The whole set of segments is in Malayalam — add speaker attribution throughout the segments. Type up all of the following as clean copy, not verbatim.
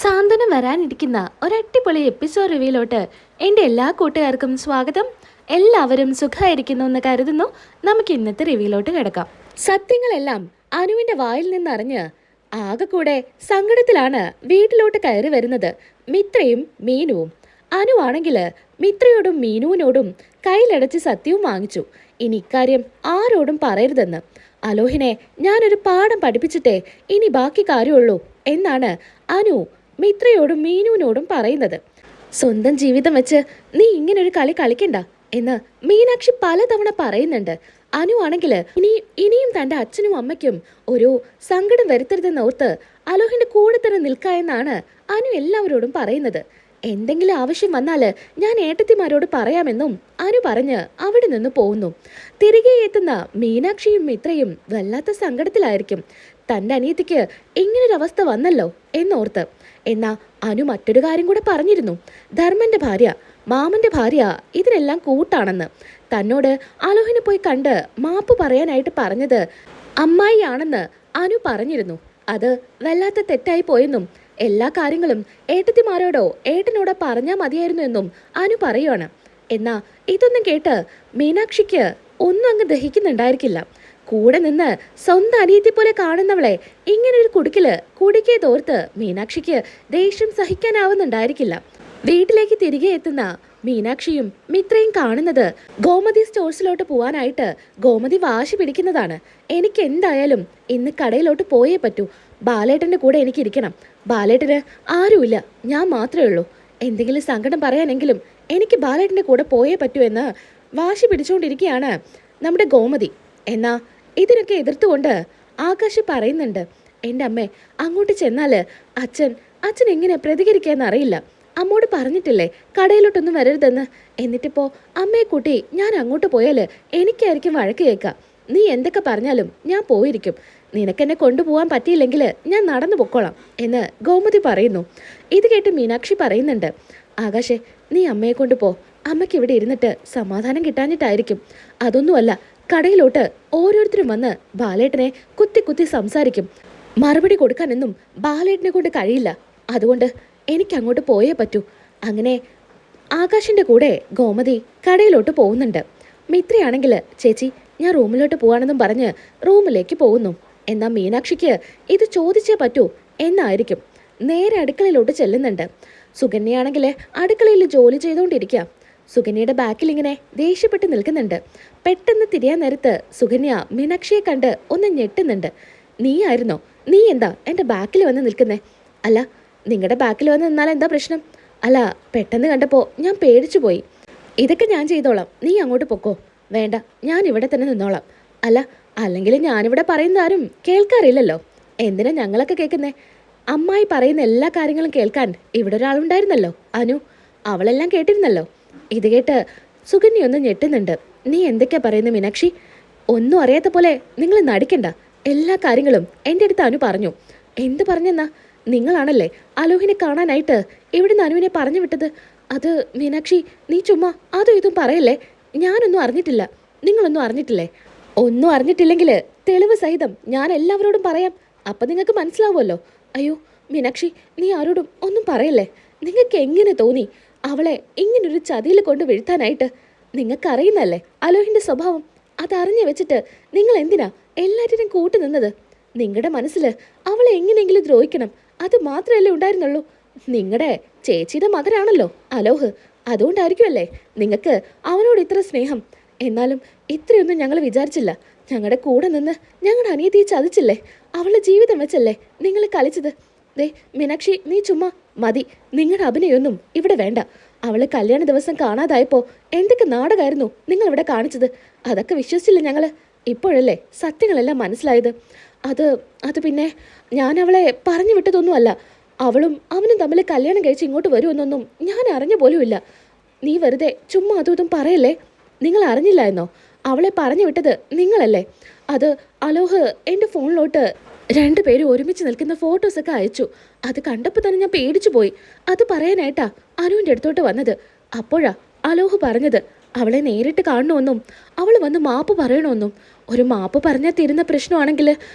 Speaker 1: സാന്ത്വനം വരാനിരിക്കുന്ന ഒരടിപൊളി എപ്പിസോഡ് റിവ്യൂലോട്ട് എൻ്റെ എല്ലാ കൂട്ടുകാർക്കും സ്വാഗതം. എല്ലാവരും സുഖമായിരിക്കുന്നു എന്ന് കരുതുന്നു. നമുക്ക് ഇന്നത്തെ റിവ്യൂലോട്ട് കിടക്കാം. സത്യങ്ങളെല്ലാം അനുവിൻ്റെ വായിൽ നിന്നറിഞ്ഞ് ആകെക്കൂടെ സങ്കടത്തിലാണ് വീട്ടിലോട്ട് കയറി വരുന്നത് മിത്രയും മീനുവും. അനുവാണെങ്കിൽ മിത്രയോടും മീനുവിനോടും കയ്യിലടച്ച് സത്യവും വാങ്ങിച്ചു. ഇനി ഇക്കാര്യം ആരോടും പറയരുതെന്ന്. അലോഹിനെ ഞാനൊരു പാഠം പഠിപ്പിച്ചിട്ടേ ഇനി ബാക്കി കാര്യമുള്ളൂ എന്നാണ് അനു മിത്രയോടും മീനുവിനോടും പറയുന്നത്. സ്വന്തം ജീവിതം വെച്ച് നീ ഇങ്ങനൊരു കളി കളിക്കണ്ട എന്ന് മീനാക്ഷി പലതവണ പറയുന്നുണ്ട്. അനു ആണെങ്കിൽ ഇനിയും തൻ്റെ അച്ഛനും അമ്മയ്ക്കും ഒരു സങ്കടം വരുത്തരുതെന്നോർത്ത് അലോഹിന്റെ കൂടെ തന്നെ നിൽക്കുക എന്നാണ് അനു എല്ലാവരോടും പറയുന്നത്. എന്തെങ്കിലും ആവശ്യം വന്നാൽ ഞാൻ ഏട്ടത്തിമാരോട് പറയാമെന്നും അനു പറഞ്ഞ് അവിടെ നിന്ന് പോകുന്നു. തിരികെ എത്തുന്ന മീനാക്ഷിയും മിത്രയും വല്ലാത്ത സങ്കടത്തിലായിരിക്കും. തൻ്റെ അനിയത്തിക്ക് ഇങ്ങനൊരവസ്ഥ വന്നല്ലോ എന്നോർത്ത്. എന്നാ അനു മറ്റൊരു കാര്യം കൂടെ പറഞ്ഞിരുന്നു. ധർമ്മന്റെ ഭാര്യ, മാമന്റെ ഭാര്യ ഇതിനെല്ലാം കൂട്ടാണെന്ന്. തന്നോട് അലോഹിനെ പോയി കണ്ട് മാപ്പ് പറയാനായിട്ട് പറഞ്ഞത് അമ്മായിയാണെന്ന് അനു പറഞ്ഞിരുന്നു. അത് വല്ലാത്ത തെറ്റായി പോയെന്നും എല്ലാ കാര്യങ്ങളും ഏട്ടത്തിമാരോടോ ഏട്ടനോടോ പറഞ്ഞാൽ മതിയായിരുന്നു എന്നും അനു പറയുവാണ്. എന്നാ ഇതൊന്നും കേട്ട് മീനാക്ഷിക്ക് ഒന്നും അങ്ങ് ദഹിക്കുന്നുണ്ടായിരിക്കില്ല. കൂടെ നിന്ന് സ്വന്തം അനിയത്തി പോലെ കാണുന്നവളെ ഇങ്ങനൊരു കുടിക്കേ തോർത്ത് മീനാക്ഷിക്ക് ദേഷ്യം സഹിക്കാനാവുന്നുണ്ടായിരിക്കില്ല. വീട്ടിലേക്ക് തിരികെ എത്തുന്ന മീനാക്ഷിയും മിത്രയും കാണുന്നത് ഗോമതി സ്റ്റോഴ്സിലോട്ട് പോവാനായിട്ട് ഗോമതി വാശി പിടിക്കുന്നതാണ്. എനിക്ക് എന്തായാലും ഇന്ന് കടയിലോട്ട് പോയേ പറ്റൂ. ബാലേട്ടൻ്റെ കൂടെ എനിക്കിരിക്കണം. ബാലേട്ടന് ആരുമില്ല, ഞാൻ മാത്രമേ ഉള്ളൂ. എന്തെങ്കിലും സങ്കടം പറയാനെങ്കിലും എനിക്ക് ബാലേട്ടൻ്റെ കൂടെ പോയേ പറ്റൂ എന്ന് വാശി പിടിച്ചുകൊണ്ടിരിക്കുകയാണ് നമ്മുടെ ഗോമതി. എന്നാ ഇതിനൊക്കെ എതിർത്തുകൊണ്ട് ആകാശ് പറയുന്നുണ്ട്, എൻ്റെ അമ്മേ, അങ്ങോട്ട് ചെന്നാൽ അച്ഛൻ എങ്ങനെ പ്രതികരിക്കാന്ന് അറിയില്ല. അമ്മോട് പറഞ്ഞിട്ടില്ലേ കടയിലോട്ടൊന്നും വരരുതെന്ന്. എന്നിട്ടിപ്പോൾ അമ്മയെ കൂട്ടി ഞാൻ അങ്ങോട്ട് പോയാൽ എനിക്കായിരിക്കും വഴക്ക് കേൾക്കുക. നീ എന്തൊക്കെ പറഞ്ഞാലും ഞാൻ പോയിരിക്കും. നിനക്കെന്നെ കൊണ്ടുപോകാൻ പറ്റിയില്ലെങ്കിൽ ഞാൻ നടന്നു പൊക്കോളാം എന്ന് ഗോമതി പറയുന്നു. ഇത് കേട്ട് മീനാക്ഷി പറയുന്നുണ്ട്, ആകാശേ, നീ അമ്മയെ കൊണ്ട് പോ. അമ്മയ്ക്ക് ഇവിടെ ഇരുന്നിട്ട് സമാധാനം കിട്ടാഞ്ഞിട്ടായിരിക്കും. അതൊന്നുമല്ല, കടയിലോട്ട് ഓരോരുത്തരും വന്ന് ബാലേട്ടനെ കുത്തി സംസാരിക്കും. മറുപടി കൊടുക്കാനൊന്നും ബാലേട്ടനെ കൊണ്ട് കഴിയില്ല. അതുകൊണ്ട് എനിക്ക് അങ്ങോട്ട് പോയേ പറ്റൂ. അങ്ങനെ ആകാശിൻ്റെ കൂടെ ഗോമതി കടയിലോട്ട് പോകുന്നുണ്ട്. മിത്രയാണെങ്കിൽ ചേച്ചി ഞാൻ റൂമിലോട്ട് പോവാണെന്നും പറഞ്ഞ് റൂമിലേക്ക് പോകുന്നു. എന്നാൽ മീനാക്ഷിക്ക് ഇത് ചോദിച്ചേ പറ്റൂ എന്നായിരിക്കും. നേരെ അടുക്കളയിലോട്ട് ചെല്ലുന്നുണ്ട്. സുകന്യയാണെങ്കിൽ അടുക്കളയിൽ ജോലി ചെയ്തുകൊണ്ടിരിക്കുക. സുകന്യയുടെ ബാക്കിൽ ഇങ്ങനെ ദേഷ്യപ്പെട്ട് നിൽക്കുന്നുണ്ട്. പെട്ടെന്ന് തിരിയാൻ നേരത്ത് സുകന്യ മീനാക്ഷിയെ കണ്ട് ഒന്ന് ഞെട്ടുന്നുണ്ട്. നീ എന്താ എൻ്റെ ബാക്കിൽ വന്ന് നിൽക്കുന്നേ? അല്ല, നിങ്ങളുടെ ബാക്കിൽ വന്ന് നിന്നാൽ എന്താ പ്രശ്നം? അല്ല, പെട്ടെന്ന് കണ്ടപ്പോൾ ഞാൻ പേടിച്ചു പോയി. ഇതൊക്കെ ഞാൻ ചെയ്തോളാം, നീ അങ്ങോട്ട് പൊക്കോ. വേണ്ട, ഞാൻ ഇവിടെ തന്നെ നിന്നോളാം. അല്ലെങ്കിൽ ഞാനിവിടെ പറയുന്ന ആരും കേൾക്കാറില്ലല്ലോ. എന്തിനാ ഞങ്ങളൊക്കെ കേൾക്കുന്നേ? അമ്മായി പറയുന്ന എല്ലാ കാര്യങ്ങളും കേൾക്കാൻ ഇവിടെ ഒരാളുണ്ടായിരുന്നല്ലോ, അനു. അവളെല്ലാം കേട്ടിരുന്നല്ലോ. ഇത് കേട്ട് സുകന്യ ഒന്ന് ഞെട്ടുന്നുണ്ട്. നീ എന്തൊക്കെയാ പറയുന്നത് മീനാക്ഷി? ഒന്നും അറിയാത്ത പോലെ നിങ്ങൾ നടിക്കണ്ട. എല്ലാ കാര്യങ്ങളും എൻ്റെ അടുത്ത് അനു പറഞ്ഞു. എന്ത് പറഞ്ഞെന്നാ? നിങ്ങളാണല്ലേ അലോഹിനെ കാണാനായിട്ട് ഇവിടുന്ന് അനുവിനെ പറഞ്ഞു വിട്ടത്. അത് മീനാക്ഷി, നീ ചുമ്മാ അതും ഇതും പറയല്ലേ. ഞാനൊന്നും അറിഞ്ഞിട്ടില്ല. നിങ്ങളൊന്നും അറിഞ്ഞിട്ടില്ലേ? ഒന്നും അറിഞ്ഞിട്ടില്ലെങ്കിൽ തെളിവ് സഹിതം ഞാൻ എല്ലാവരോടും പറയാം. അപ്പം നിങ്ങൾക്ക് മനസ്സിലാവുമല്ലോ. അയ്യോ മീനാക്ഷി, നീ ആരോടും ഒന്നും പറയല്ലേ. നിങ്ങൾക്ക് എങ്ങനെ തോന്നി അവളെ ഇങ്ങനൊരു ചതിയിൽ കൊണ്ട് വീഴ്ത്താനായിട്ട്? നിങ്ങൾക്കറിയുന്നല്ലേ അലോഹിൻ്റെ സ്വഭാവം. അതറിഞ്ഞു വെച്ചിട്ട് നിങ്ങൾ എന്തിനാ എല്ലാറ്റിനും കൂട്ടു നിന്നത്? നിങ്ങളുടെ മനസ്സിൽ അവളെ എങ്ങനെയെങ്കിലും ദ്രോഹിക്കണം, അത് മാത്രമല്ലേ ഉണ്ടായിരുന്നുള്ളൂ. നിങ്ങളുടെ ചേച്ചിയുടെ മകനാണല്ലോ അലോഹ്. അതുകൊണ്ടായിരിക്കുമല്ലേ നിങ്ങൾക്ക് അവനോട് ഇത്ര സ്നേഹം. എന്നാലും ഇത്രയൊന്നും ഞങ്ങൾ വിചാരിച്ചില്ല. ഞങ്ങളുടെ കൂടെ നിന്ന് ഞങ്ങളുടെ അനിയത്തിയെ ചതിച്ചില്ലേ? അവളുടെ ജീവിതം വെച്ചല്ലേ നിങ്ങൾ കളിച്ചത്. ദേ മീനാക്ഷി, നീ ചുമ്മാ മതി. നിങ്ങളുടെ അഭിനയൊന്നും ഇവിടെ വേണ്ട. അവളെ കല്യാണ ദിവസം കാണാതായപ്പോൾ എന്തൊക്കെ നാടകമായിരുന്നു നിങ്ങളിവിടെ കാണിച്ചത്. അതൊക്കെ വിശ്വസിച്ചില്ല ഞങ്ങൾ. ഇപ്പോഴല്ലേ സത്യങ്ങളെല്ലാം മനസ്സിലായത്. അത് പിന്നെ ഞാൻ അവളെ പറഞ്ഞു വിട്ടതൊന്നുമല്ല. അവളും അവനും തമ്മിൽ കല്യാണം കഴിച്ച് ഇങ്ങോട്ട് വരുമെന്നൊന്നും ഞാൻ അറിഞ്ഞ പോലുമില്ല. നീ വെറുതെ ചുമ്മാ അതും ഇതും പറയല്ലേ. നിങ്ങൾ അറിഞ്ഞില്ല എന്നോ? അവളെ പറഞ്ഞു വിട്ടത് നിങ്ങളല്ലേ. അത് അലോഹ് എൻ്റെ ഫോണിലോട്ട് 2 പേരും ഒരുമിച്ച് നിൽക്കുന്ന ഫോട്ടോസൊക്കെ അയച്ചു. അത് കണ്ടപ്പോൾ തന്നെ ഞാൻ പേടിച്ചു പോയി. അത് പറയാനായിട്ടാ അനുവിൻ്റെ അടുത്തോട്ട് വന്നത്. അപ്പോഴാ അലോഹ് പറഞ്ഞത് അവളെ നേരിട്ട് കാണണമെന്നും അവൾ വന്ന് മാപ്പ് പറയണമെന്നും. ഒരു മാപ്പ് പറഞ്ഞാൽ തീരുന്ന പ്രശ്നമാണെങ്കിൽ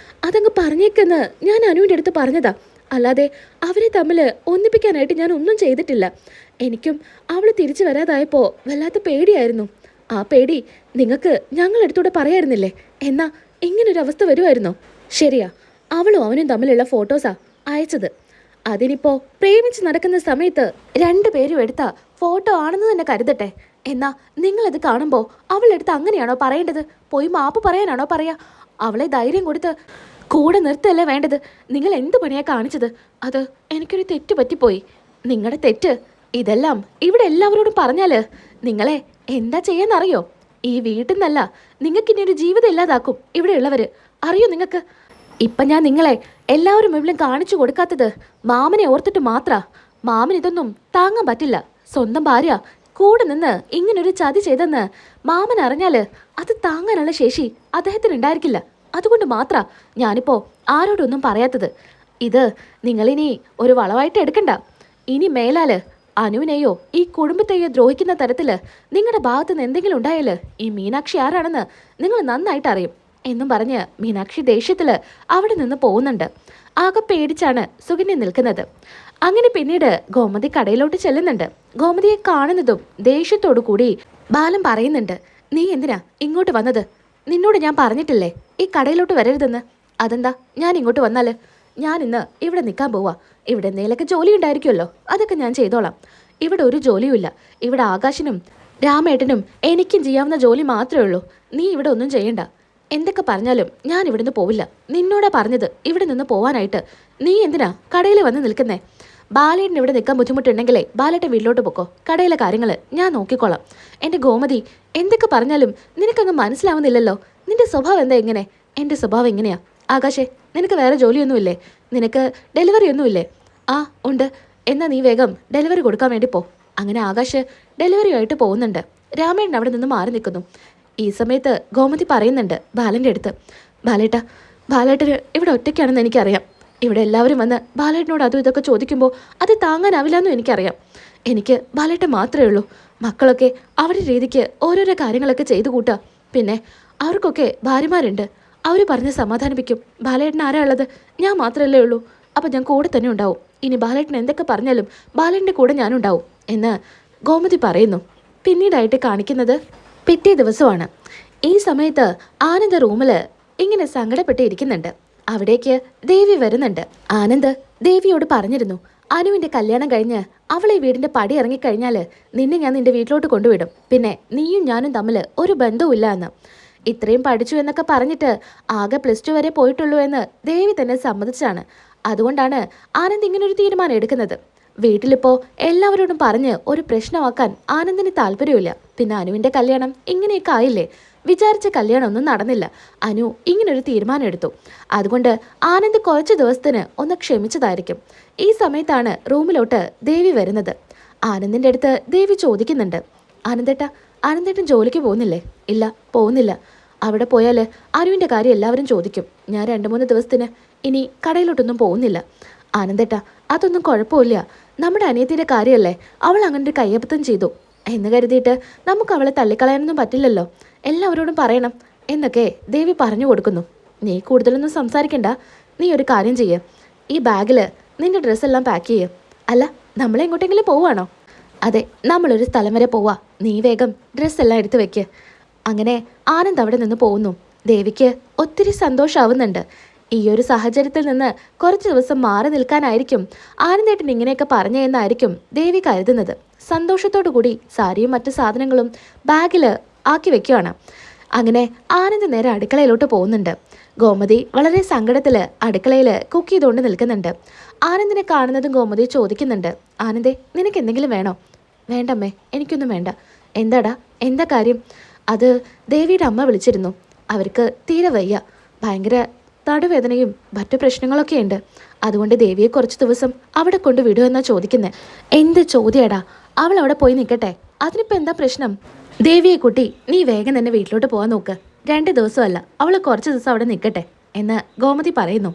Speaker 1: അതങ്ങ് പറഞ്ഞേക്കെന്ന് ഞാൻ അനുവിൻ്റെ അടുത്ത് പറഞ്ഞതാ. അല്ലാതെ അവരെ തമ്മിൽ ഒന്നിപ്പിക്കാനായിട്ട് ഞാൻ ഒന്നും ചെയ്തിട്ടില്ല. എനിക്കും അവൾ തിരിച്ചു വരാതായപ്പോൾ വല്ലാത്ത പേടിയായിരുന്നു. ആ പേടി നിങ്ങൾക്ക് ഞങ്ങളടുത്തൂടെ പറയായിരുന്നില്ലേ? എന്നാ ഇങ്ങനൊരവസ്ഥ വരുമായിരുന്നോ? ശരിയാ, അവളും അവനും തമ്മിലുള്ള ഫോട്ടോസാ അയച്ചത്. അതിനിപ്പോ പ്രേമിച്ച് നടക്കുന്ന സമയത്ത് രണ്ടുപേരും എടുത്ത ഫോട്ടോ ആണെന്ന് തന്നെ കരുതട്ടെ. എന്നാ നിങ്ങളത് കാണുമ്പോൾ അവളെടുത്ത് അങ്ങനെയാണോ പറയേണ്ടത്? പോയി മാപ്പ് പറയാനാണോ പറയാ? അവളെ ധൈര്യം കൊടുത്ത് കൂടെ നിർത്തല്ലേ വേണ്ടത്. നിങ്ങൾ എന്ത് പണിയാ കാണിച്ചത്? അത് എനിക്കൊരു തെറ്റ് പറ്റിപ്പോയി. നിങ്ങളുടെ തെറ്റ് ഇതെല്ലാം ഇവിടെ എല്ലാവരോടും പറഞ്ഞാല് നിങ്ങളെ എന്താ ചെയ്യാന്നറിയോ? ഈ വീട്ടിൽ നിന്നല്ല, നിങ്ങൾക്ക് ഇനി ഒരു ജീവിതം ഇല്ലാതാക്കും ഇവിടെയുള്ളവര്. അറിയോ നിങ്ങൾക്ക്? ഇപ്പം ഞാൻ നിങ്ങളെ എല്ലാവരും മുമ്പിലും കാണിച്ചു കൊടുക്കാത്തത് മാമനെ ഓർത്തിട്ട് മാത്രാ. മാമൻ ഇതൊന്നും താങ്ങാൻ പറ്റില്ല. സ്വന്തം ഭാര്യ കൂടെ നിന്ന് ഇങ്ങനൊരു ചതി ചെയ്തെന്ന് മാമൻ അറിഞ്ഞാല് അത് താങ്ങാനുള്ള ശേഷി അദ്ദേഹത്തിന് ഉണ്ടായിരിക്കില്ല. അതുകൊണ്ട് മാത്രാ ഞാനിപ്പോ ആരോടൊന്നും പറയാത്തത്. ഇത് നിങ്ങളിനി ഒരു വളവായിട്ട് എടുക്കണ്ട. ഇനി മേലാല് അനുവിനെയോ ഈ കുടുംബത്തെയോ ദ്രോഹിക്കുന്ന തരത്തില് നിങ്ങളുടെ ഭാഗത്തുനിന്ന് എന്തെങ്കിലും ഉണ്ടായാല് ഈ മീനാക്ഷി ആരാണെന്ന് നിങ്ങൾ നന്നായിട്ട് അറിയും എന്നും പറഞ്ഞ് മീനാക്ഷി ദേഷ്യത്തില് അവിടെ നിന്ന് പോകുന്നുണ്ട്. ആകെ പേടിച്ചാണ് സുകന്യ നിൽക്കുന്നത്. അങ്ങനെ പിന്നീട് ഗോമതി കടയിലോട്ട് ചെല്ലുന്നുണ്ട്. ഗോമതിയെ കാണുന്നതും ദേഷ്യത്തോടു കൂടി ബാലൻ പറയുന്നുണ്ട്, നീ എന്തിനാ ഇങ്ങോട്ട് വന്നത്? നിന്നോട് ഞാൻ പറഞ്ഞിട്ടില്ലേ ഈ കടയിലോട്ട് വരരുതെന്ന്? അതെന്താ ഞാൻ ഇങ്ങോട്ട് വന്നാല്? ഞാൻ ഇന്ന് ഇവിടെ നിൽക്കാൻ പോവാ. ഇവിടെ എന്തെങ്കിലുമൊക്കെ ജോലി ഉണ്ടായിരിക്കുമല്ലോ, അതൊക്കെ ഞാൻ ചെയ്തോളാം. ഇവിടെ ഒരു ജോലിയുമില്ല. ഇവിടെ ആകാശിനും രാമേട്ടനും എനിക്കും ചെയ്യാവുന്ന ജോലി മാത്രമേ ഉള്ളൂ. നീ ഇവിടെ ഒന്നും ചെയ്യണ്ട. എന്തൊക്കെ പറഞ്ഞാലും ഞാൻ ഇവിടുന്ന് പോവില്ല. നിന്നോടാ പറഞ്ഞത് ഇവിടെ നിന്ന് പോവാനായിട്ട്. നീ എന്തിനാ കടയിൽ വന്ന് നിൽക്കുന്നേ? ബാലേട്ടൻ ഇവിടെ നിൽക്കാൻ ബുദ്ധിമുട്ടുണ്ടെങ്കിലേ ബാലേട്ടൻ വീട്ടിലോട്ട് പോക്കോ. കടയിലെ കാര്യങ്ങൾ ഞാൻ നോക്കിക്കോളാം. എൻ്റെ ഗോമതി, എന്തൊക്കെ പറഞ്ഞാലും നിനക്കങ്ങ് മനസ്സിലാവുന്നില്ലല്ലോ. നിന്റെ സ്വഭാവം എന്താ ഇങ്ങനെ? എൻ്റെ സ്വഭാവം എങ്ങനെയാ? ആകാശേ, നിനക്ക് വേറെ ജോലിയൊന്നുമില്ലേ? നിനക്ക് ഡെലിവറി ഒന്നുമില്ലേ? ആ ഉണ്ട്. എന്നാ നീ വേഗം ഡെലിവറി കൊടുക്കാൻ വേണ്ടി പോ. അങ്ങനെ ആകാശ് ഡെലിവറിയായിട്ട് പോകുന്നുണ്ട്. രാമേട്ടൻ അവിടെ നിന്ന് മാറി നിൽക്കുന്നു. ഈ സമയത്ത് ഗോമതി പറയുന്നുണ്ട് ബാലൻ്റെ അടുത്ത്, ബാലേട്ടന് ഇവിടെ ഒറ്റയ്ക്കാണെന്ന് എനിക്കറിയാം. ഇവിടെ എല്ലാവരും വന്ന് ബാലേട്ടനോട് അതും ഇതൊക്കെ ചോദിക്കുമ്പോൾ അത് താങ്ങാനാവില്ലെന്നും എനിക്കറിയാം. എനിക്ക് ബാലേട്ടൻ മാത്രമേ ഉള്ളൂ. മക്കളൊക്കെ അവരുടെ രീതിക്ക് ഓരോരോ കാര്യങ്ങളൊക്കെ ചെയ്തു കൂട്ടുക. പിന്നെ അവർക്കൊക്കെ ഭാര്യമാരുണ്ട്. അവർ പറഞ്ഞ് സമാധാനിപ്പിക്കും. ബാലേട്ടൻ ആരാ ഉള്ളത്? ഞാൻ മാത്രമല്ലേ ഉള്ളൂ. അപ്പം ഞാൻ കൂടെ തന്നെ ഉണ്ടാവും. ഇനി ബാലേട്ടൻ എന്തൊക്കെ പറഞ്ഞാലും ബാലേട്ടൻ്റെ കൂടെ ഞാനുണ്ടാവും എന്ന് ഗോമതി പറയുന്നു. പിന്നീടായിട്ട് കാണിക്കുന്നത് പിറ്റേ ദിവസമാണ്. ഈ സമയത്ത് ആനന്ദ് റൂമിൽ ഇങ്ങനെ സങ്കടപ്പെട്ട് ഇരിക്കുന്നുണ്ട്. അവിടേക്ക് ദേവി വരുന്നുണ്ട്. ആനന്ദ് ദേവിയോട് പറഞ്ഞിരുന്നു, അനുവിൻ്റെ കല്യാണം കഴിഞ്ഞ് അവളെ വീടിൻ്റെ പടി ഇറങ്ങിക്കഴിഞ്ഞാൽ നിന്നെ ഞാൻ നിൻ്റെ വീട്ടിലോട്ട് കൊണ്ടുവിടും. പിന്നെ നീയും ഞാനും തമ്മിൽ ഒരു ബന്ധവുമില്ല എന്ന്. ഇത്രയും പഠിച്ചു എന്നൊക്കെ പറഞ്ഞിട്ട് ആകെ +2 വരെ പോയിട്ടുള്ളൂ എന്ന് ദേവി തന്നെ സമ്മതിച്ചാണ്. അതുകൊണ്ടാണ് ആനന്ദ് ഇങ്ങനൊരു തീരുമാനം എടുക്കുന്നത്. വീട്ടിലിപ്പോൾ എല്ലാവരോടും പറഞ്ഞ് ഒരു പ്രശ്നമാക്കാൻ ആനന്ദിന് താല്പര്യമില്ല. പിന്നെ അനുവിൻ്റെ കല്യാണം ഇങ്ങനെയൊക്കെ ആയില്ലേ? വിചാരിച്ച കല്യാണമൊന്നും നടന്നില്ല. അനു ഇങ്ങനൊരു തീരുമാനം എടുത്തു. അതുകൊണ്ട് ആനന്ദ് കുറച്ച് ദിവസത്തിന് ഒന്ന് ക്ഷമിച്ചതായിരിക്കും. ഈ സമയത്താണ് റൂമിലോട്ട് ദേവി വരുന്നത്. ആനന്ദിൻ്റെ അടുത്ത് ദേവി ചോദിക്കുന്നുണ്ട്, ആനന്ദേട്ടൻ ജോലിക്ക് പോകുന്നില്ലേ? ഇല്ല, പോകുന്നില്ല. അവിടെ പോയാൽ അനുവിൻ്റെ കാര്യം എല്ലാവരും ചോദിക്കും. ഞാൻ 2-3 ദിവസത്തിന് ഇനി കടയിലോട്ടൊന്നും പോകുന്നില്ല. ആനന്ദേട്ടാ, അതൊന്നും കുഴപ്പമില്ല. നമ്മുടെ അനിയത്തിൻ്റെ കാര്യമല്ലേ, അവൾ അങ്ങനെ ഒരു കയ്യബദ്ധം ചെയ്തു എന്ന് കരുതിയിട്ട് നമുക്ക് അവളെ തള്ളിക്കളയാനൊന്നും പറ്റില്ലല്ലോ. എല്ലാവരോടും പറയണം എന്നൊക്കെ ദേവി പറഞ്ഞു കൊടുക്കുന്നു. നീ കൂടുതലൊന്നും സംസാരിക്കണ്ട. നീ ഒരു കാര്യം ചെയ്യ്, ഈ ബാഗിൽ നിന്റെ ഡ്രസ്സെല്ലാം പാക്ക് ചെയ്യ്. അല്ല, നമ്മളെങ്ങോട്ടെങ്കിലും പോവുകയാണോ? അതെ, നമ്മളൊരു സ്ഥലം വരെ പോവാ. നീ വേഗം ഡ്രസ്സെല്ലാം എടുത്ത് വെക്ക്. അങ്ങനെ ആനന്ദ് അവിടെ നിന്ന് പോകുന്നു. ദേവിക്ക് ഒത്തിരി സന്തോഷമാവുന്നുണ്ട്. ഈ ഒരു സാഹചര്യത്തിൽ നിന്ന് കുറച്ച് ദിവസം മാറി നിൽക്കാനായിരിക്കും ആനന്ദേട്ടൻ ഇങ്ങനെയൊക്കെ പറഞ്ഞെന്നായിരിക്കും ദേവി കരുതുന്നത്. സന്തോഷത്തോടു കൂടി സാരിയും മറ്റു സാധനങ്ങളും ബാഗിൽ ആക്കി വെക്കുകയാണ്. അങ്ങനെ ആനന്ദ് നേരെ അടുക്കളയിലോട്ട് പോകുന്നുണ്ട്. ഗോമതി വളരെ സങ്കടത്തിൽ അടുക്കളയിൽ കുക്ക് ചെയ്തുകൊണ്ട് നിൽക്കുന്നുണ്ട്. ആനന്ദിനെ കാണുന്നതും ഗോമതി ചോദിക്കുന്നുണ്ട്, ആനന്ദേ, നിനക്ക് എന്തെങ്കിലും വേണോ? വേണ്ടമ്മേ, എനിക്കൊന്നും വേണ്ട. എന്താ കാര്യം? അത് ദേവിയുടെ അമ്മ വിളിച്ചിരുന്നു. അവർക്ക് തീരെ വയ്യ. ഭയങ്കര നടുവേദനയും മറ്റു പ്രശ്നങ്ങളൊക്കെ ഉണ്ട്. അതുകൊണ്ട് ദേവിയെ കുറച്ച് ദിവസം അവിടെ കൊണ്ട് വിടുമെന്നാണ് ചോദിക്കുന്നത്. എന്ത് ചോദ്യടാ? അവൾ അവിടെ പോയി നിൽക്കട്ടെ. അതിനിപ്പോൾ എന്താ പ്രശ്നം? ദേവിയെ കുട്ടി, നീ വേഗം തന്നെ വീട്ടിലോട്ട് പോകാൻ നോക്ക്. 2 ദിവസമല്ല, അവൾ കുറച്ച് ദിവസം അവിടെ നിൽക്കട്ടെ എന്ന് ഗോമതി പറയുന്നു.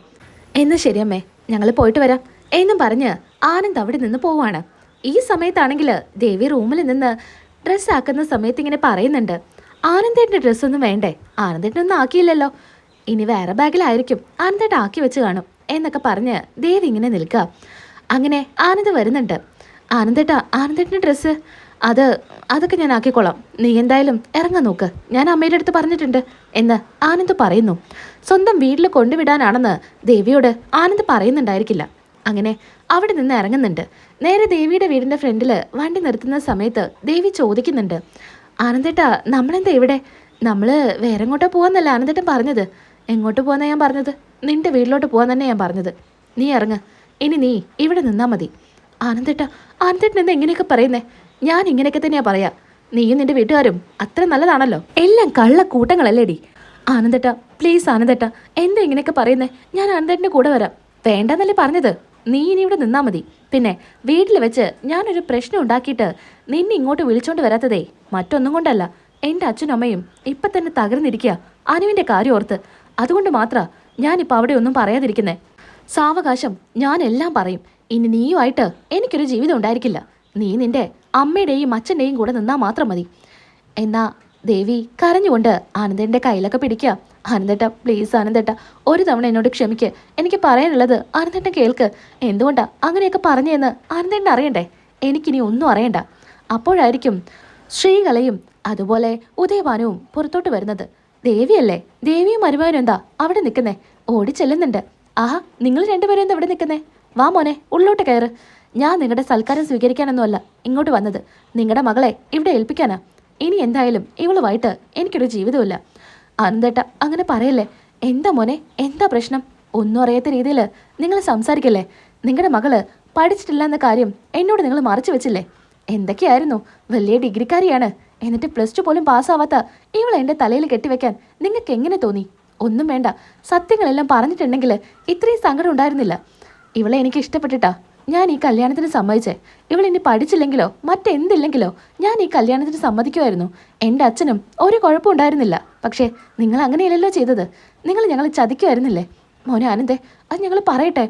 Speaker 1: എന്ന് ശരിയമ്മേ, ഞങ്ങൾ പോയിട്ട് വരാം എന്നും പറഞ്ഞ് ആനന്ദ് അവിടെ നിന്ന് പോവാണ്. ഈ സമയത്താണെങ്കിൽ ദേവി റൂമിൽ നിന്ന് ഡ്രസ്സ് ആക്കുന്ന സമയത്ത് ഇങ്ങനെ പറയുന്നുണ്ട്, ആനന്ദേട്ടൻ്റെ ഡ്രസ്സൊന്നും വേണ്ടേ? ആനന്ദേട്ടനൊന്നും ആക്കിയില്ലല്ലോ. ഇനി വേറെ ബാഗിലായിരിക്കും ആനന്ദേട്ടൻ ആക്കി വെച്ച് കാണും എന്നൊക്കെ പറഞ്ഞ് ദേവി ഇങ്ങനെ നിൽക്കുക. അങ്ങനെ ആനന്ദ് വരുന്നുണ്ട്. ആനന്ദേട്ടൻ്റെ ഡ്രസ്സ് അതൊക്കെ ഞാൻ ആക്കിക്കോളാം, നീ എന്തായാലും ഇറങ്ങാൻ നോക്ക്, ഞാൻ അമ്മയുടെ അടുത്ത് പറഞ്ഞിട്ടുണ്ട് എന്ന് ആനന്ദ് പറയുന്നു. സ്വന്തം വീട്ടിൽ കൊണ്ടുവിടാനാണെന്ന് ദേവിയോട് ആനന്ദ് പറയുന്നുണ്ടായിരിക്കില്ല. അങ്ങനെ അവിടെ നിന്ന് ഇറങ്ങുന്നുണ്ട്. നേരെ ദേവിയുടെ വീടിൻ്റെ ഫ്രണ്ടിൽ വണ്ടി നിർത്തുന്ന സമയത്ത് ദേവി ചോദിക്കുന്നുണ്ട്, ആനന്ദേട്ടാ നമ്മളെന്താ ഇവിടെ? നമ്മൾ വേറെ എങ്ങോട്ടോ പോവാന്നല്ല ആനന്ദേട്ടൻ പറഞ്ഞത്. എങ്ങോട്ട് പോകാന്നാ ഞാൻ പറഞ്ഞത്? നിന്റെ വീട്ടിലോട്ട് പോകാൻ തന്നെ ഞാൻ പറഞ്ഞത്. നീ ഇറങ്ങ്, ഇനി നീ ഇവിടെ നിന്നാൽ മതി. ആനന്ദേട്ടൻ എന്താ ഇങ്ങനെയൊക്കെ പറയുന്നേ? ഞാൻ ഇങ്ങനെയൊക്കെ തന്നെയാ പറയാ. നീയും നിന്റെ വീട്ടുകാരും അത്ര നല്ലതാണല്ലോ. എല്ലാം കള്ള കൂട്ടങ്ങളല്ലേടി. ആനന്ദേട്ടാ പ്ലീസ് ആനന്ദേട്ടാ, എന്താ ഇങ്ങനെയൊക്കെ പറയുന്നേ? ഞാൻ ആനന്ദേട്ടൻ്റെ കൂടെ വരാം. വേണ്ടെന്നല്ലേ പറഞ്ഞത്? നീ ഇനി ഇവിടെ നിന്നാൽ മതി. പിന്നെ വീട്ടിൽ വെച്ച് ഞാനൊരു പ്രശ്നം ഉണ്ടാക്കിയിട്ട് നിന്നെ ഇങ്ങോട്ട് വിളിച്ചോണ്ട് വരാത്തതേ മറ്റൊന്നും കൊണ്ടല്ല. എൻ്റെ അച്ഛനും അമ്മയും ഇപ്പം തന്നെ തകർന്നിരിക്കുക അനുവിൻ്റെ കാര്യം ഓർത്ത്. അതുകൊണ്ട് മാത്രം ഞാനിപ്പോൾ അവിടെ ഒന്നും പറയാതിരിക്കുന്നേ. സാവകാശം ഞാനെല്ലാം പറയും. ഇനി നീയുമായിട്ട് എനിക്കൊരു ജീവിതം ഉണ്ടായിരിക്കില്ല. നീ നിന്റെ അമ്മയുടെയും അച്ഛൻ്റെയും കൂടെ നിന്നാൽ മാത്രം മതി. എന്നാ ദേവി കരഞ്ഞുകൊണ്ട് ആനന്ദേട്ടൻ്റെ കയ്യിലൊക്കെ പിടിക്കുക. ആനന്ദേട്ട പ്ലീസ് ആനന്ദേട്ട, ഒരു തവണ എന്നോട് ക്ഷമിക്ക്. എനിക്ക് പറയാനുള്ളത് ആനന്ദേട്ടൻ കേൾക്ക്. എന്തുകൊണ്ടാ അങ്ങനെയൊക്കെ പറഞ്ഞതെന്ന് ആനന്ദേട്ടൻ അറിയണ്ടേ? എനിക്കിനി ഒന്നും അറിയണ്ട. അപ്പോഴായിരിക്കും ശ്രീകലയും അതുപോലെ ഉദയഭാനുവും പുറത്തോട്ട് വരുന്നത്. ദേവിയല്ലേ? ദേവിയും മരുമകനും എന്താ അവിടെ നിൽക്കുന്നേ? ഓടി ചെല്ലുന്നുണ്ട്. ആഹാ, നിങ്ങൾ രണ്ടുപേരും എന്താ ഇവിടെ നിൽക്കുന്നേ? വാ മോനെ, ഉള്ളോട്ട് കയറ്. ഞാൻ നിങ്ങളുടെ സൽക്കാരം സ്വീകരിക്കാനൊന്നുമല്ല ഇങ്ങോട്ട് വന്നത്. നിങ്ങളുടെ മകളെ ഇവിടെ ഏൽപ്പിക്കാനാ. ഇനി എന്തായാലും ഇവളുമായിട്ട് എനിക്കൊരു ജീവിതമില്ല. ആനന്ദേട്ട അങ്ങനെ പറയല്ലേ. എന്താ മോനെ, എന്താ പ്രശ്നം? ഒന്നും അറിയാത്ത രീതിയിൽ നിങ്ങൾ സംസാരിക്കല്ലേ. നിങ്ങളുടെ മകള് പഠിച്ചിട്ടില്ല എന്ന കാര്യം എന്നോട് നിങ്ങൾ മറച്ചു വെച്ചില്ലേ? എന്തൊക്കെയായിരുന്നു? വലിയ ഡിഗ്രിക്കാരിയാണ്, എന്നിട്ട് +2 പോലും പാസ്സാവാത്ത ഇവളെ എൻ്റെ തലയിൽ കെട്ടിവെക്കാൻ നിങ്ങൾക്ക് എങ്ങനെ തോന്നി? ഒന്നും വേണ്ട, സത്യങ്ങളെല്ലാം പറഞ്ഞിട്ടുണ്ടെങ്കിൽ ഇത്രയും സങ്കടം ഉണ്ടായിരുന്നില്ല. ഇവളെ എനിക്ക് ഇഷ്ടപ്പെട്ടിട്ടാ ഞാൻ ഈ കല്യാണത്തിന് സമ്മതിച്ചേ. ഇവളിനി പഠിച്ചില്ലെങ്കിലോ മറ്റെന്തില്ലെങ്കിലോ ഞാൻ ഈ കല്യാണത്തിന് സമ്മതിക്കുമായിരുന്നു. എൻ്റെ അച്ഛനും ഒരു കുഴപ്പമുണ്ടായിരുന്നില്ല. പക്ഷേ നിങ്ങൾ അങ്ങനെയല്ലല്ലോ ചെയ്തത്. നിങ്ങൾ ഞങ്ങളെ ചതിക്കുമായിരുന്നില്ലേ? മോനെ ആനന്ദേ, അത് ഞങ്ങൾ പറയട്ടെ?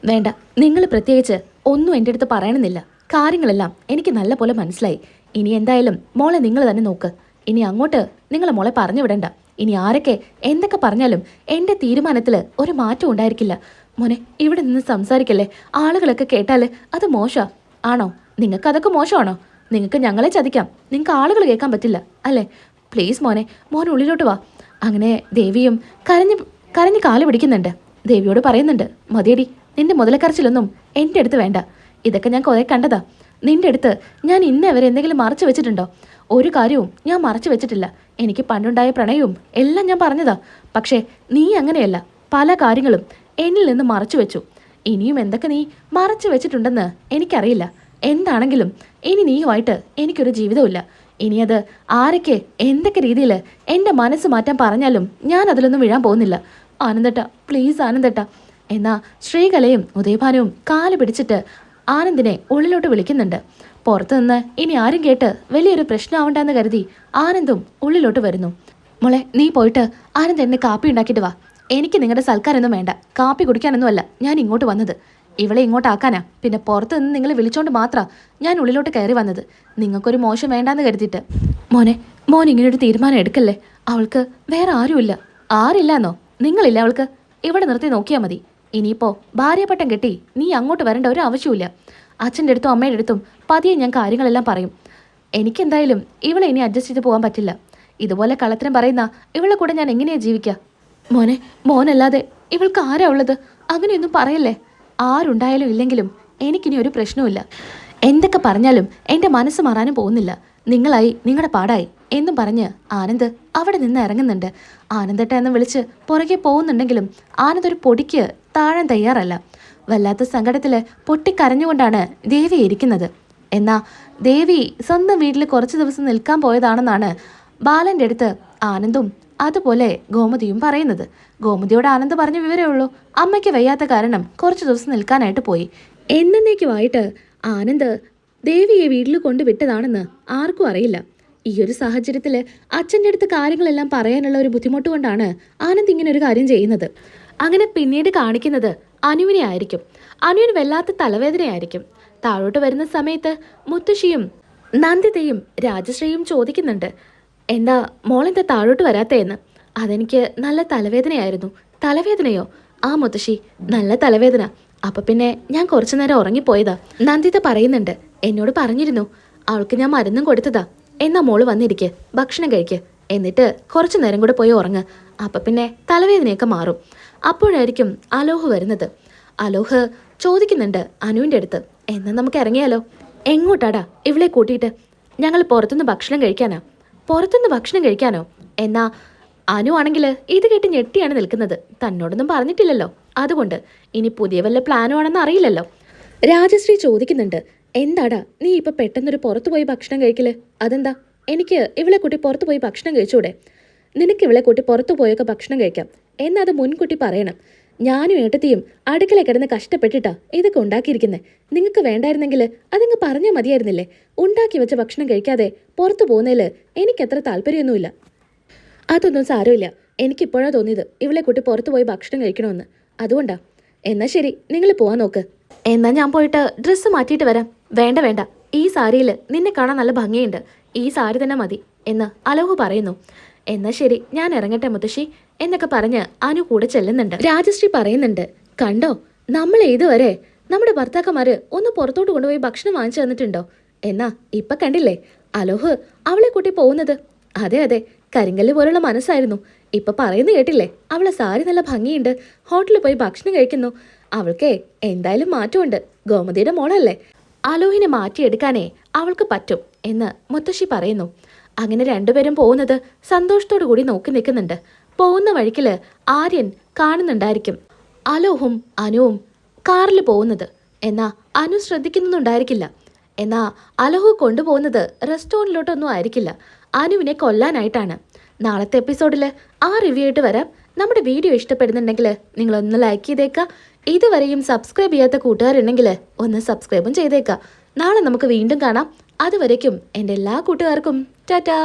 Speaker 1: വേണ്ട, നിങ്ങൾ പ്രത്യേകിച്ച് ഒന്നും എൻ്റെ അടുത്ത് പറയണമെന്നില്ല. കാര്യങ്ങളെല്ലാം എനിക്ക് നല്ല പോലെ മനസ്സിലായി. ഇനി എന്തായാലും മോളെ നിങ്ങൾ തന്നെ നോക്ക്. ഇനി അങ്ങോട്ട് നിങ്ങളെ മോളെ പറഞ്ഞു വിടണ്ട. ഇനി ആരൊക്കെ എന്തൊക്കെ പറഞ്ഞാലും എൻ്റെ തീരുമാനത്തിൽ ഒരു മാറ്റം ഉണ്ടായിരിക്കില്ല. മോനെ ഇവിടെ നിന്ന് സംസാരിക്കല്ലേ. ആളുകളൊക്കെ കേട്ടാൽ അത് മോശമാണ്. ആണോ? നിങ്ങൾക്ക് അതൊക്കെ മോശമാണോ? നിങ്ങൾക്ക് ഞങ്ങളെ ചതിക്കാം, നിങ്ങൾക്ക് ആളുകൾ കേൾക്കാൻ പറ്റില്ല അല്ലേ? പ്ലീസ് മോനെ, മോൻ ഉള്ളിലോട്ട് വാ. അങ്ങനെ ദേവിയും കരഞ്ഞ് കാല് പിടിക്കുന്നുണ്ട്. ദേവിയോട് പറയുന്നുണ്ട്, മതിയടി, നിന്റെ മുതലക്കരച്ചിലൊന്നും എൻ്റെ അടുത്ത് വേണ്ട. ഇതൊക്കെ ഞാൻ കുറേ കണ്ടതാ. നിന്റെ അടുത്ത് ഞാൻ ഇന്നേ വരെ എന്തെങ്കിലും മറച്ചു വെച്ചിട്ടുണ്ടോ? ഒരു കാര്യവും ഞാൻ മറച്ചു വെച്ചിട്ടില്ല. എനിക്ക് പണ്ടുണ്ടായ പ്രണയവും എല്ലാം ഞാൻ പറഞ്ഞതാ. പക്ഷേ നീ അങ്ങനെയല്ല. പല കാര്യങ്ങളും എന്നിൽ നിന്ന് മറച്ചു വെച്ചു. ഇനിയും എന്തൊക്കെ നീ മറച്ചു വെച്ചിട്ടുണ്ടെന്ന് എനിക്കറിയില്ല. എന്താണെങ്കിലും ഇനി നീയുമായിട്ട് എനിക്കൊരു ജീവിതമില്ല. ഇനി അത് ആരൊക്കെ എന്തൊക്കെ രീതിയിൽ എൻ്റെ മനസ്സ് മാറ്റാൻ പറഞ്ഞാലും ഞാൻ അതിലൊന്നും വീഴാൻ പോകുന്നില്ല. ആനന്ദേട്ട പ്ലീസ് ആനന്ദേട്ട. എന്നാ ശ്രീകലയും ഉദയഭാനുവും കാല് പിടിച്ചിട്ട് ആനന്ദിനെ ഉള്ളിലോട്ട് വിളിക്കുന്നുണ്ട്. പുറത്തു നിന്ന് ഇനി ആരും കേട്ട് വലിയൊരു പ്രശ്നമാവണ്ടെന്ന് കരുതി ആനന്ദും ഉള്ളിലോട്ട് വരുന്നു. മോളെ, നീ പോയിട്ട് ആനന്ദ് എന്നെ കാപ്പി ഉണ്ടാക്കിയിട്ട് വാ. എനിക്ക് നിങ്ങളുടെ സൽക്കാരൊന്നും വേണ്ട, കാപ്പി കുടിക്കാനൊന്നുമല്ല ഞാൻ ഇങ്ങോട്ട് വന്നത്. ഇവളെ ഇങ്ങോട്ടാക്കാനാ. പിന്നെ പുറത്ത് നിന്ന് നിങ്ങൾ വിളിച്ചോണ്ട് മാത്രമാണ് ഞാൻ ഉള്ളിലോട്ട് കയറി വന്നത്. നിങ്ങൾക്കൊരു മോശം വേണ്ടാന്ന് കരുതിയിട്ട്. മോൻ ഇങ്ങനൊരു തീരുമാനം എടുക്കല്ലേ. അവൾക്ക് വേറെ ആരുമില്ല. ആരില്ലാന്നോ? നിങ്ങളില്ല അവൾക്ക്. ഇവിടെ നിർത്തി നോക്കിയാൽ മതി. ഇനിയിപ്പോൾ ഭാര്യപട്ടം കെട്ടി നീ അങ്ങോട്ട് വരേണ്ട ഒരു ആവശ്യമില്ല. അച്ഛൻ്റെ അടുത്തും അമ്മയുടെ അടുത്തും പതിയെ ഞാൻ കാര്യങ്ങളെല്ലാം പറയും. എനിക്കെന്തായാലും ഇവളെ ഇനി അഡ്ജസ്റ്റ് ചെയ്ത് പോകാൻ പറ്റില്ല. ഇതുപോലെ കള്ളത്തരം പറയുന്ന ഇവളെ കൂടെ ഞാൻ എങ്ങനെയാ ജീവിക്കുക? മോനല്ലാതെ ഇവൾക്ക് ആരാ ഉള്ളത്? അങ്ങനെയൊന്നും പറയല്ലേ. ആരുണ്ടായാലും ഇല്ലെങ്കിലും എനിക്കിനി ഒരു പ്രശ്നവുമില്ല. എന്തൊക്കെ പറഞ്ഞാലും എൻ്റെ മനസ്സ് മാറാനും പോകുന്നില്ല. നിങ്ങളായി നിങ്ങളുടെ പാടായി എന്നും പറഞ്ഞ് ആനന്ദ് അവിടെ നിന്ന് ഇറങ്ങുന്നുണ്ട്. ആനന്ദേട്ട എന്ന് വിളിച്ച് പുറകെ പോകുന്നുണ്ടെങ്കിലും ആനന്ദ് ഒരു പൊടിക്ക് താഴാൻ തയ്യാറല്ല. വല്ലാത്ത സങ്കടത്തിൽ പൊട്ടിക്കരഞ്ഞുകൊണ്ടാണ് ദേവി ഇരിക്കുന്നത്. എന്നാൽ ദേവി സ്വന്തം വീട്ടിൽ കുറച്ച് ദിവസം നിൽക്കാൻ പോയതാണെന്നാണ് ബാലൻ്റെ അടുത്ത് ആനന്ദും അതുപോലെ ഗോമതിയും പറയുന്നത്. ഗോമതിയോട് ആനന്ദ് പറഞ്ഞ വിവരമേ ഉള്ളൂ. അമ്മയ്ക്ക് വയ്യാത്ത കാരണം കുറച്ച് ദിവസം നിൽക്കാനായിട്ട് പോയി. എന്നേക്കുമായിട്ട് ആനന്ദ് ദേവിയെ വീട്ടിൽ കൊണ്ടുവിട്ടതാണെന്ന് ആർക്കും അറിയില്ല. ഈ ഒരു സാഹചര്യത്തിൽ അച്ഛൻ്റെ അടുത്ത് കാര്യങ്ങളെല്ലാം പറയാനുള്ള ഒരു ബുദ്ധിമുട്ട് കൊണ്ടാണ് ആനന്ദ് ഇങ്ങനെ ഒരു കാര്യം ചെയ്യുന്നത്. അങ്ങനെ പിന്നീട് കാണിക്കുന്നത് അനുവിനെ ആയിരിക്കും. അനുവിന് വല്ലാത്ത തലവേദനയായിരിക്കും. താഴോട്ട് വരുന്ന സമയത്ത് മുത്തശ്ശിയും നന്ദിതയും രാജശ്രീയും ചോദിക്കുന്നുണ്ട്, എന്താ മോളെന്താ താഴോട്ട് വരാത്തേന്ന്? അതെനിക്ക് നല്ല തലവേദനയായിരുന്നു. തലവേദനയോ? ആ മുത്തശ്ശി, നല്ല തലവേദന. അപ്പൊ പിന്നെ ഞാൻ കുറച്ചു നേരം ഉറങ്ങിപ്പോയതാ. നന്ദിത പറയുന്നുണ്ട്. എന്നോട് പറഞ്ഞിരുന്നു. അവൾക്ക് ഞാൻ മരുന്നും കൊടുത്തതാ. എന്നാ മോള് വന്നിരിക്കെ, ഭക്ഷണം കഴിക്ക്, എന്നിട്ട് കുറച്ചു നേരം കൂടെ പോയി ഉറങ്ങ്. അപ്പൊ പിന്നെ തലവേദനയൊക്കെ മാറും. അപ്പോഴായിരിക്കും അലോഹ് വരുന്നത്. അലോഹ് ചോദിക്കുന്നുണ്ട് അനുവിൻ്റെ അടുത്ത്, എന്നാ നമുക്ക് ഇറങ്ങിയാലോ? എങ്ങോട്ടാടാ ഇവളെ കൂട്ടിയിട്ട്? ഞങ്ങൾ പുറത്തുനിന്ന് ഭക്ഷണം കഴിക്കാനാ. പുറത്തുനിന്ന് ഭക്ഷണം കഴിക്കാനോ? എന്നാ അനു ആണെങ്കിൽ ഇത് കേട്ട് ഞെട്ടിയാണ് നിൽക്കുന്നത്. തന്നോടൊന്നും പറഞ്ഞിട്ടില്ലല്ലോ. അതുകൊണ്ട് ഇനി പുതിയ വല്ല പ്ലാനും ആണെന്ന് അറിയില്ലല്ലോ. രാജശ്രീ ചോദിക്കുന്നുണ്ട്, എന്താടാ നീ ഇപ്പൊ പെട്ടെന്നൊരു പുറത്തു പോയി ഭക്ഷണം കഴിക്കല്? അതെന്താ? എനിക്ക് ഇവളെ കൂട്ടി പുറത്തു പോയി ഭക്ഷണം കഴിച്ചൂടെ? നിനക്ക് ഇവളെ കൂട്ടി പുറത്തു പോയൊക്കെ ഭക്ഷണം കഴിക്കാം. എന്നത് മുൻകൂട്ടി പറയണം. ഞാനും ഏട്ടത്തിയും അടുക്കള കിടന്ന് കഷ്ടപ്പെട്ടിട്ടാ ഇതൊക്കെ ഉണ്ടാക്കിയിരിക്കുന്നത്. നിങ്ങൾക്ക് വേണ്ടായിരുന്നെങ്കിൽ അതങ്ങ് പറഞ്ഞാൽ മതിയായിരുന്നില്ലേ? ഉണ്ടാക്കി വെച്ച ഭക്ഷണം കഴിക്കാതെ പുറത്തു പോകുന്നതിൽ എനിക്കത്ര താല്പര്യമൊന്നുമില്ല. അതൊന്നും സാരമില്ല. എനിക്കിപ്പോഴാണ് തോന്നിയത് ഇവളെ കൂട്ടി പുറത്തു പോയി ഭക്ഷണം കഴിക്കണമെന്ന്. അതുകൊണ്ടാ. എന്നാ ശരി, നിങ്ങൾ പോവാൻ നോക്ക്. എന്നാ ഞാൻ പോയിട്ട് ഡ്രസ്സ് മാറ്റിയിട്ട് വരാം. വേണ്ട വേണ്ട, ഈ സാരിയിൽ നിന്നെ കാണാൻ നല്ല ഭംഗിയുണ്ട്. ഈ സാരി തന്നെ മതി എന്ന് അലോഹ് പറയുന്നു. എന്നാ ശരി, ഞാൻ ഇറങ്ങട്ടെ മുത്തശ്ശി എന്നൊക്കെ പറഞ്ഞ് അനു കൂടെ ചെല്ലുന്നുണ്ട്. രാജശ്രീ പറയുന്നുണ്ട്, കണ്ടോ, നമ്മൾ ഇതുവരെ നമ്മുടെ ഭർത്താക്കന്മാര് ഒന്ന് പുറത്തോട്ട് കൊണ്ടുപോയി ഭക്ഷണം വാങ്ങിച്ചു തന്നിട്ടുണ്ടോ? എന്നാ ഇപ്പൊ കണ്ടില്ലേ അലോഹ് അവളെ കൂട്ടി പോകുന്നത്. അതെ അതെ, കരിങ്കല്ല് പോലുള്ള മനസ്സായിരുന്നു. ഇപ്പൊ പറയുന്നു കേട്ടില്ലേ, അവളെ സാരി നല്ല ഭംഗിയുണ്ട്, ഹോട്ടലിൽ പോയി ഭക്ഷണം കഴിക്കുന്നു. അവൾക്കേ എന്തായാലും മാറ്റമുണ്ട്. ഗോമതിയുടെ മോളല്ലേ, അലോഹിനെ മാറ്റിയെടുക്കാനേ അവൾക്ക് പറ്റും എന്ന് മുത്തശ്ശി പറയുന്നു. അങ്ങനെ രണ്ടുപേരും പോകുന്നത് സന്തോഷത്തോടു കൂടി നോക്കി നിൽക്കുന്നുണ്ട്. പോകുന്ന വഴിക്കില് ആര്യൻ കാണുന്നുണ്ടായിരിക്കും അലോഹും അനുവും കാറിൽ പോകുന്നത്. എന്നാ അനു ശ്രദ്ധിക്കുന്നുണ്ടായിരിക്കില്ല. എന്നാ അലോഹു കൊണ്ടുപോകുന്നത് റെസ്റ്റോറൻറ്റിലോട്ടൊന്നും ആയിരിക്കില്ല, അനുവിനെ കൊല്ലാനായിട്ടാണ്. നാളത്തെ എപ്പിസോഡിൽ ആ റിവ്യൂ ആയിട്ട് വരാം. നമ്മുടെ വീഡിയോ ഇഷ്ടപ്പെടുന്നുണ്ടെങ്കിൽ നിങ്ങളൊന്ന് ലൈക്ക് ചെയ്തേക്കുക. ഇതുവരെയും സബ്സ്ക്രൈബ് ചെയ്യാത്ത കൂട്ടുകാരുണ്ടെങ്കിൽ ഒന്ന് സബ്സ്ക്രൈബും ചെയ്തേക്കുക. നാളെ നമുക്ക് വീണ്ടും കാണാം. അതുവരേക്കും എൻ്റെ എല്ലാ കൂട്ടുകാർക്കും ടാറ്റാ.